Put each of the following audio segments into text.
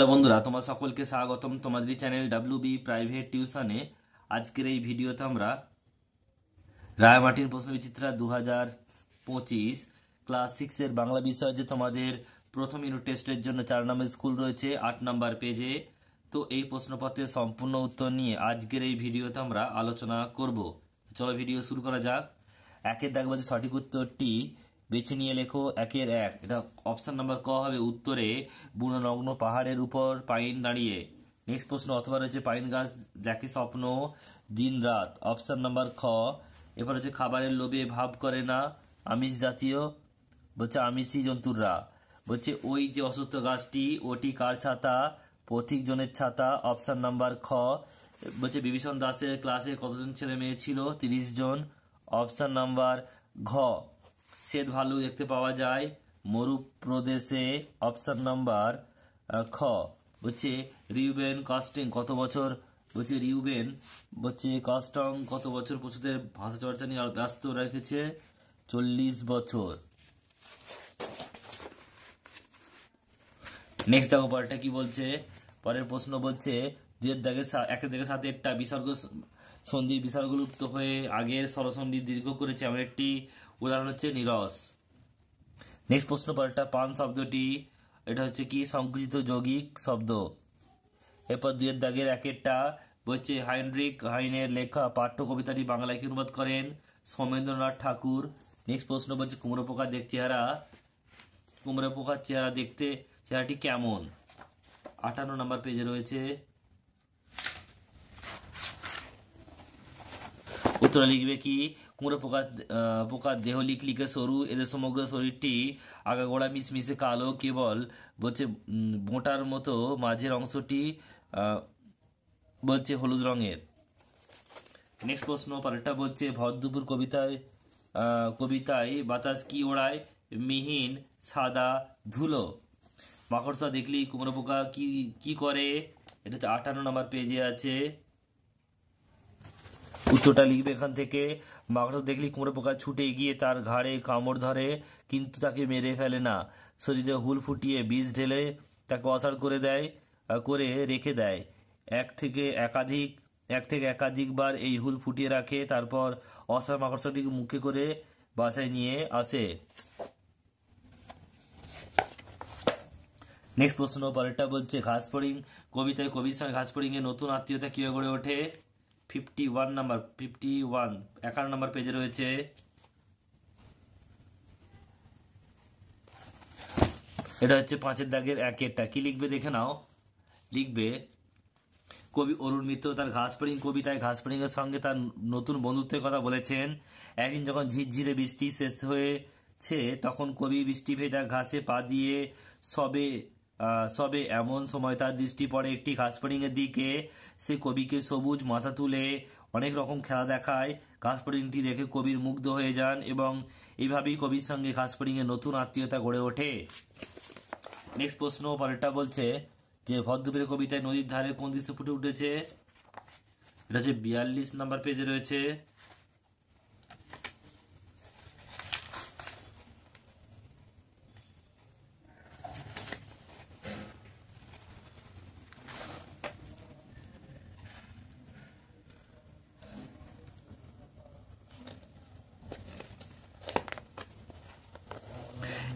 Hello বন্ধুরা, তোমার সকলকে স্বাগতম তোমাদের চ্যানেল ডাব্লিউবি প্রাইভেট টিউশনে। আজকের এই ভিডিওতে আমরা রায় মার্টিন প্রশ্নবিচিত্রা 2025 ক্লাস 6-এর বাংলা বিষয় যে তোমাদের প্রথম ইউনিট টেস্টের জন্য 4 নম্বর স্কুল রয়েছে 8 নম্বর পেজে। তো এই প্রশ্নপত্রের সম্পূর্ণ উত্তর নিয়ে আজকের এই ভিডিওতে আমরা আলোচনা করব। চলো ভিডিও শুরু করা যাক। একের দাগ বাজে সঠিক উত্তরটি বেছে নিয়ে লেখো। একের এক, এটা অপশন নাম্বার ক হবে। উত্তরে বুনোনগ্ন পাহাড়ের উপর পাইন দাঁড়িয়ে। নেক্সট প্রশ্ন, অথবা রয়েছে পাইন গাছ দেখে স্বপ্ন দিন রাত। অপশন নাম্বার খ। এরপর হচ্ছে খাবারের লোভে ভাব করে না আমিষ জাতীয়, বলছে আমিষী জন্তুরা। বলছে ওই যে অশ্বত্থ গাছটি ওটি কার ছাতা? পথিক জনের ছাতা। অপশন নাম্বার খ। বলছে বিভীষণ দাসের ক্লাসে কতজন ছেলে মেয়ে ছিল? 30 জন। অপশন নাম্বার ঘ। শ্বেত ভালু দেখতে পাওয়া যায় মরু প্রদেশে। অপশন নাম্বার খ। বলছে রিউবেন কাস্টিং কত বছর? বলছে রিউবেন কাস্টং কত বছর পশুদের ভাষা চর্চা নিয়ে ব্যস্ত রেখেছে? 40 বছর। নেক্সট দেখো পরেরটা কি বলছে। পরের প্রশ্ন বলছে যে একের দাগের সাথে একটা বিসর্গ সন্ধি বিসর্গ লুপ্ত হয়ে আগের স্বরসন্ধি দীর্ঘ করেছে এমন একটি উদাহরণ হচ্ছে নিরস। নেক্সট প্রশ্ন পরেরটা, পান শব্দটি এটা হচ্ছে কি সংকুচিত যৌগিক শব্দ। এরপর দুইয়ের দাগের একেরটা বলছে হাইনরিক হাইনের লেখা পাঠ্য কবিতাটি বাংলায় কি অনুবাদ করেন? সৌমেন্দ্রনাথ ঠাকুর। নেক্সট প্রশ্ন বলছে কুমড়ো পোকার চেহারা দেখতে চেহারাটি কেমন? 58 নম্বর পেজে রয়েছে। উত্তরে লিখবে কি? কুমড়ো পোকার দেহ লিকলিকে সরু, এদের সমগ্র শরীরটি আগাগোড়া মিশমিশে কালো, কেবল বলছে বোঁটার মতো মাঝের অংশটি বলছে হলুদ রঙের। নেক্সট প্রশ্ন পরেরটা বলছে ভরদুপুর কবিতায় বাতাস কি ওড়ায়? মিহিন সাদা ধুলো। মাকড়সা দেখলি কুমড়ো পোকা কি করে? এটা হচ্ছে 58 নম্বর পেজে আছে। উত্তরটা লিখবে এখান থেকে। মাকড়সা দেখলি কুমড়ো পোকা ছুটে গিয়ে তার ঘাড়ে কামড় ধরে, কিন্তু তাকে মেরে ফেলে না। শরীরে হুল ফুটিয়ে বিষ ঢেলে তাকে অসাড় করে রেখে দেয়। এক থেকে একাধিকবার এই হুল ফুটিয়ে রাখে, তারপর অসাড় মাকড়সাটিকে মুখে করে বাসায় নিয়ে আসে। নেক্সট প্রশ্ন পরেরটা বলছে ঘাসফড়িং কবিতায় কবির সঙ্গে ঘাসফড়িং এর নতুন আত্মীয়তা কিভাবে গড়ে ওঠে? 51 নম্বর পেজে রয়েছে। এটা হচ্ছে 5-এর দাগের একেরটা। কি লিখবে দেখে নাও। লিখবে কবি অরুণ মিত্র তার ঘাসফড়িং কবিতায় ঘাসফড়িং এর সঙ্গে তার নতুন বন্ধুত্বের কথা বলেছেন। একদিন যখন ঝিরঝিরে বৃষ্টি শেষ হয়েছে, তখন কবি বৃষ্টি ভেজা ঘাসে পা দিয়ে সবে এমন সময় তার দৃষ্টি পড়ে একটি ঘাসফড়িং এর দিকে। সে কবিকে সবুজ মাথা তুলে অনেক রকম খেলা দেখায়। ঘাসফড়িংটি দেখে কবির মুগ্ধ হয়ে যান এবং এইভাবেই কবির সঙ্গে ঘাসফড়িং এর নতুন আত্মীয়তা গড়ে ওঠে। নেক্সট প্রশ্ন পরেরটা বলছে যে ভদ্রবীর কবিতায় নদীর ধারে কোন দৃশ্য ফুটে উঠেছে? এটা হচ্ছে 42 নম্বর পেজে রয়েছে।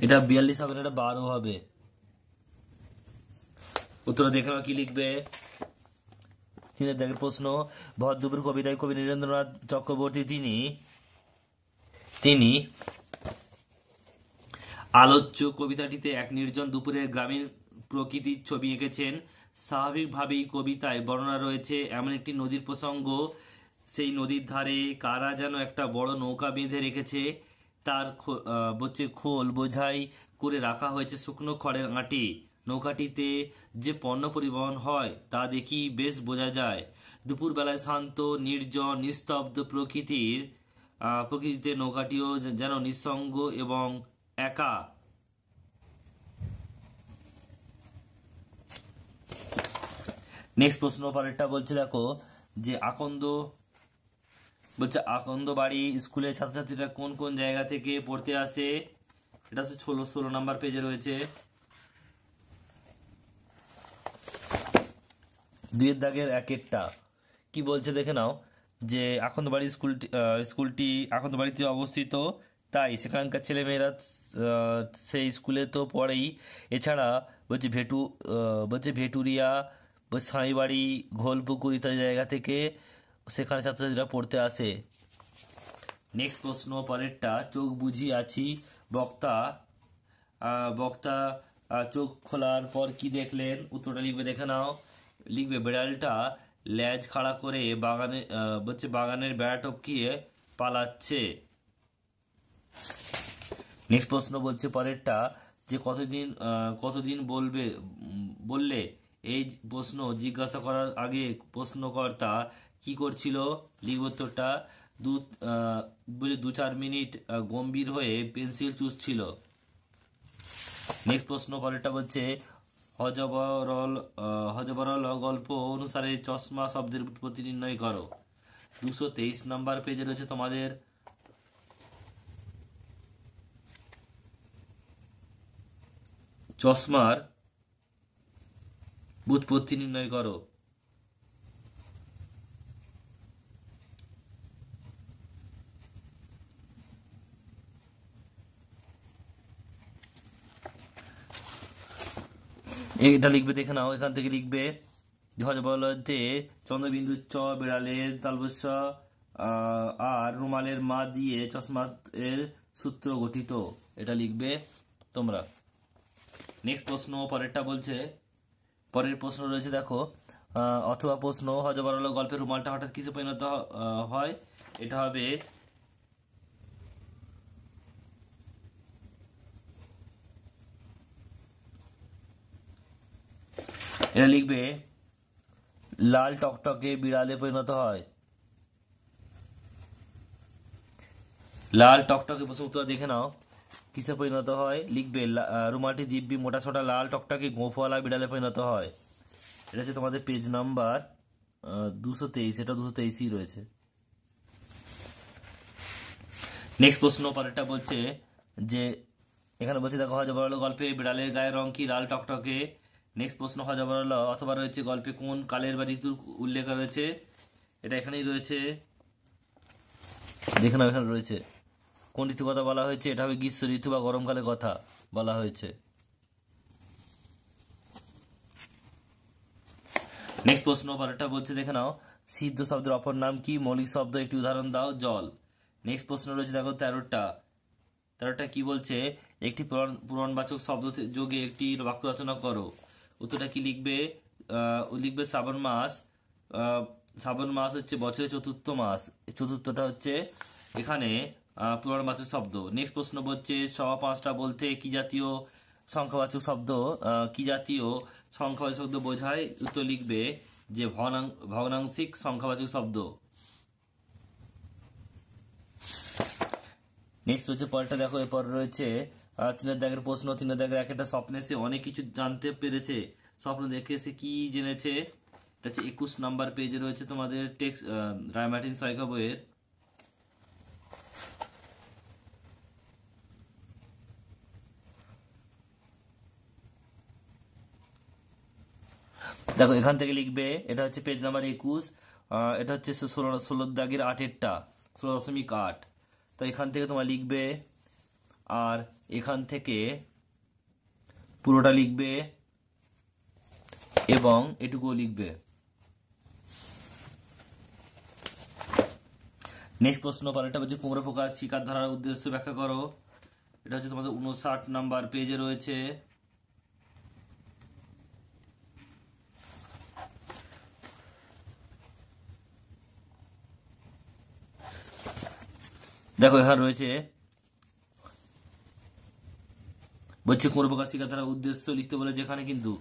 এটা 42 হবে না, এটা 12 হবে। উত্তর দেখে কি লিখবে। 3-এর দাগের প্রশ্ন ভরদুপুর কবিতায় কবি নীরেন্দ্রনাথ চক্রবর্তী তিনি আলোচ্য কবিতাটিতে এক নির্জন দুপুরের গ্রামীণ প্রকৃতির ছবি এঁকেছেন। স্বাভাবিকভাবেই কবিতায় বর্ণনা রয়েছে এমন একটি নদীর প্রসঙ্গ। সেই নদীর ধারে কারা যেন একটা বড় নৌকা বেঁধে রেখেছে। তার খোল বোঝাই করে রাখা হয়েছে শুকনো খড়ের আঁটি। নৌকাটিতে যে পণ্য পরিবহন হয় তা দেখি বেশ বোঝা যায়। দুপুরবেলায় শান্ত নির্জন নিস্তব্ধ প্রকৃতিতে নৌকাটিও যেন নিঃসঙ্গ এবং একা। নেক্সট প্রশ্ন পরেরটা বলছে দেখো যে আকন্দ বাড়ি স্কুলের ছাত্রছাত্রীরা কোন কোন জায়গা থেকে পড়তে আসে? এটা হচ্ছে 16 নম্বর পেজে রয়েছে। দুইয়ের দাগের একেরটা কি বলছে দেখে নাও, যে আকন্দবাড়ি স্কুলটি আকন্দবাড়িতে অবস্থিত, তাই সেখানকার ছেলেমেয়েরা সেই স্কুলে তো পড়েই। এছাড়া বলছে ভেটুরিয়া, সাঁইবাড়ি, ঘোলপুকুর ইত্যাদি জায়গা থেকে সেখানে ছাত্রছাত্রীরা পড়তে আসে। নেক্সট প্রশ্ন পরেরটা, চোখ বুঝি আছি বক্তা বক্তা চোখ খোলার পর কি দেখলেন? উত্তরটা লিখবে, দেখে নাও। লিখবে বিড়ালটা লেজ খাড়া করে বাগানের বেড়া টপকিয়ে পালাচ্ছে। নেক্সট প্রশ্ন বলছে পরেরটা, যে কতদিন বললে? এই প্রশ্ন জিজ্ঞাসা করার আগে প্রশ্নকর্তা কি করছিল? লিখব উত্তরটা, 2-4 মিনিট গম্ভীর হয়ে পেন্সিল চুষছিল। নেক্সট প্রশ্ন পরেরটা বলছে, হজবরল গল্প অনুসারে চশমা শব্দের উৎপত্তি নির্ণয় করো। 223 নাম্বার পেজে রয়েছে তোমাদের চশমার উৎপত্তি নির্ণয় করো। এটা লিখবে, দেখে নাও। এখান থেকে লিখবে, হজবরলতে চন্দ্রবিন্দু চ, বিড়ালের তালবস্য আর রুমালের মা দিয়ে চশমা এর সূত্র গঠিত। এটা লিখবে তোমরা। নেক্সট প্রশ্ন পরেরটা বলছে, পরের প্রশ্ন রয়েছে দেখো, অথবা প্রশ্ন, হজবরল গল্পের রুমালটা হঠাৎ কিসে পরিণত হয়? এটা হবে, এটা লিখবে, লাল টকটকে বিড়ালে পরিণত হয়। লাল টকটকে প্রশ্ন উত্তর দেখে নাও, কিসে পরিণত হয়? লিখবে, রুমালটি দিব্যি মোটা ছোটা লাল টকটকে গোঁফওয়ালা বিড়ালে পরিণত হয়। এটা হচ্ছে তোমাদের পেজ নাম্বার 223, এটা 223ই রয়েছে। নেক্সট প্রশ্ন পরেরটা বলছে, যে এখানে বলছে দেখো, হজবরল গল্পে বিড়ালের গায়ের রং কি? লাল টকটকে। নেক্সট প্রশ্ন, হজবরল অথবা রয়েছে গল্পে কোন কালের বা ঋতুর উল্লেখ রয়েছে? এটা এখানেই রয়েছে, দেখে নাও, এখানে রয়েছে। কোন ঋতুর কথা বলা হয়েছে? এটা হবে গ্রীষ্ম ঋতু বা গরমকালের কথা বলা হয়েছে। নেক্সট প্রশ্ন পরেরটা বলছে, দেখে নাও, সিদ্ধ শব্দের অপর নাম কি? মৌলিক শব্দ একটি উদাহরণ দাও। জল। নেক্সট প্রশ্ন রয়েছে দেখো 13টা কি বলছে? একটি পুরনবাচক শব্দ যোগে একটি বাক্য রচনা করো। উত্তরটা কি লিখবে? লিখবে শ্রাবণ মাস। শ্রাবণ মাস হচ্ছে বছরের চতুর্থ মাস। চতুর্থটা হচ্ছে এখানে পুনর্বাচক শব্দ। নেক্সট প্রশ্ন বলছে, সবা 5টা বলতে কি জাতীয় সংখ্যাবাচক শব্দ বোঝায়? উত্তর লিখবে যে ভগ্নাংশিক সংখ্যাবাচক শব্দ। নেক্সট হচ্ছে পরেরটা দেখো, এরপর রয়েছে 3 দাগের প্রশ্ন। 3 দাগের একটা, স্বপ্নে সে অনেক কিছু জানতে পেরেছে। স্বপ্ন দেখে সে কি জেনেছে? এটা হচ্ছে 21 নাম্বার পেজে রয়েছে তোমাদের টেক্সট, রায়মার্টিন সহায়িকা বইয়ের। দেখো এখান থেকে লিখবে, এটা হচ্ছে পেজ নাম্বার 21, এটা হচ্ছে 16 দাগের 8এরটা, 16.8। তো এখান থেকে তোমার লিখবে, আর এখান থেকে পুরোটা লিখবে এবং এটুকুও লিখবে। নেক্সট প্রশ্ন পরেরটা হচ্ছে, কুমড়ো পোকার শিকার ধরার উদ্দেশ্য ব্যাখ্যা করো। এটা হচ্ছে তোমাদের 59 নাম্বার পেজে রয়েছে। দেখো এখানে রয়েছে, বলছে কুমড়ো পোকার শিকার ধরার উদ্দেশ্য লিখতে বলে, যেখানে কিন্তু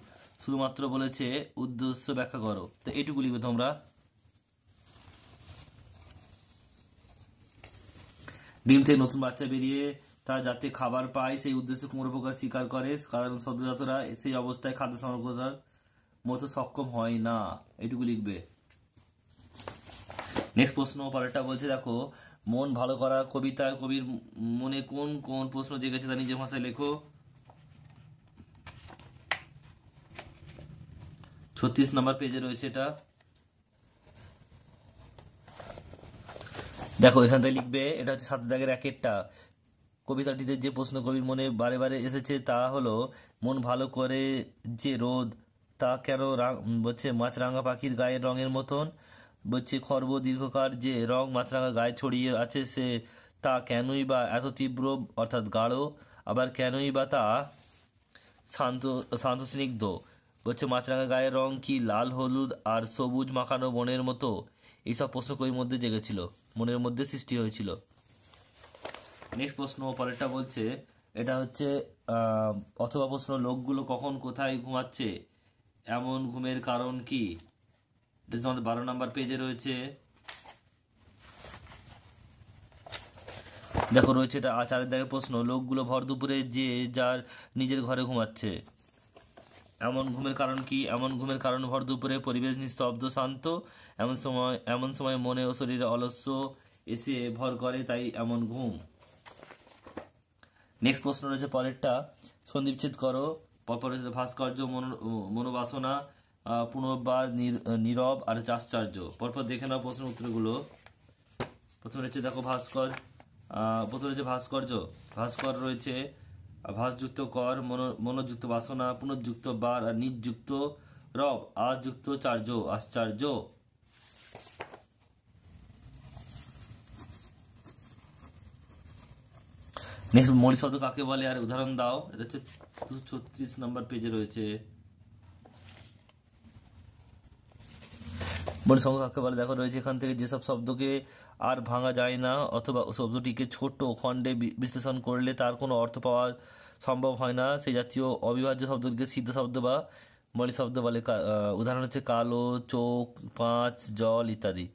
শুধুমাত্র বলেছে উদ্দেশ্য ব্যাখ্যা করো। তো এইটুকু লিখবে তোমরা। ডিম থেকে নতুন বাচ্চা বেরিয়ে তা যাতে খাবার পায় সেই উদ্দেশ্যে কুমড়ো পোকা শিকার করে। কারণ সদ্যজাতরা সেই অবস্থায় খাদ্য সংগ্রহ করার মতো সক্ষম হয় না। এটুকু লিখবে। নেক্সট প্রশ্ন পরেরটা বলছে দেখো, মন ভালো করা কবিতা কবির মনে কোন কোন প্রশ্ন জেগেছে তা নিজের ভাষায় লেখো। 36 নম্বর পেজে রয়েছে এটা। দেখো এখান থেকে লিখবে, এটা হচ্ছে 7 দাগের একেরটা। কবিতাটিতে যে প্রশ্ন কবির মনে বারে বারে এসেছে তা হলো, মন ভালো করে যে রোদ তা কেন বলছে মাছরাঙা পাখির গায়ের রঙের মতন। বলছে খর্ব দীর্ঘকার যে রং মাছরাঙা গায়ে ছড়িয়ে আছে সে তা কেনই বা এত তীব্র অর্থাৎ গাঢ়, আবার কেনই বা তা শান্ত শান্ত স্নিগ্ধ। বলছে মাছরাঙা গায়ের রং কি লাল হলুদ আর সবুজ মাখানো বনের মতো। এইসব প্রশ্ন কবির মধ্যে জেগেছিল, মনের মধ্যে সৃষ্টি হয়েছিল। নেক্সট প্রশ্ন পরেরটা বলছে, এটা হচ্ছে অথবা প্রশ্ন, লোকগুলো কখন কোথায় ঘুমাচ্ছে, এমন ঘুমের কারণ কি। এটা তোমাদের 12 নম্বর পেজে রয়েছে। দেখো রয়েছে এটা 4 দাগের প্রশ্ন, লোকগুলো ভর দুপুরে যে যার নিজের ঘরে ঘুমাচ্ছে, এমন ঘুমের কারণ কি। এমন ঘুমের কারণ ভর দুপুরে পরিবেশ নিস্তব্ধ শান্ত, এমন সময় মনে ও শরীরে অলস্য এসে ভর করে, তাই এমন ঘুম। নেক্সট প্রশ্ন রয়েছে পরেরটা, সন্ধিবিচ্ছেদ করো। পরপর রয়েছে ভাস্কর্য, মনোবাসনা, পুনর্বার, নীরব আর চাশ্চর্য। পরপর দেখে নাও প্রশ্ন উত্তরগুলো। প্রথমে রয়েছে দেখো প্রথমে রয়েছে ভাস্কর্য। ভাস্কর রয়েছে ভাসযুক্ত কর, মনোযুক্ত বাসনা, পুনর্যুক্ত বার আর নিজযুক্ত রব, আযুক্ত চার্য আশ্চর্য। নেক্সট মৌলিক শব্দ কাকে বলে আর উদাহরণ দাও। এটা হচ্ছে 36 নম্বর পেজে রয়েছে। মৌলিক শব্দ কাকে বলে দেখো রয়েছে এখান থেকে, যেসব শব্দকে আর ভাঙা যায় না অথবা শব্দটিকে ছোট খণ্ডে বিশ্লেষণ করলে তার কোনো অর্থ পাওয়া সম্ভব হয় না, সেই জাতীয় অবিভাজ্য শব্দকে সিদ্ধ শব্দ বা মৌলিক শব্দ বলে। উদাহরণ হচ্ছে কালো, চোখ, পাঁচ, জল ইত্যাদি।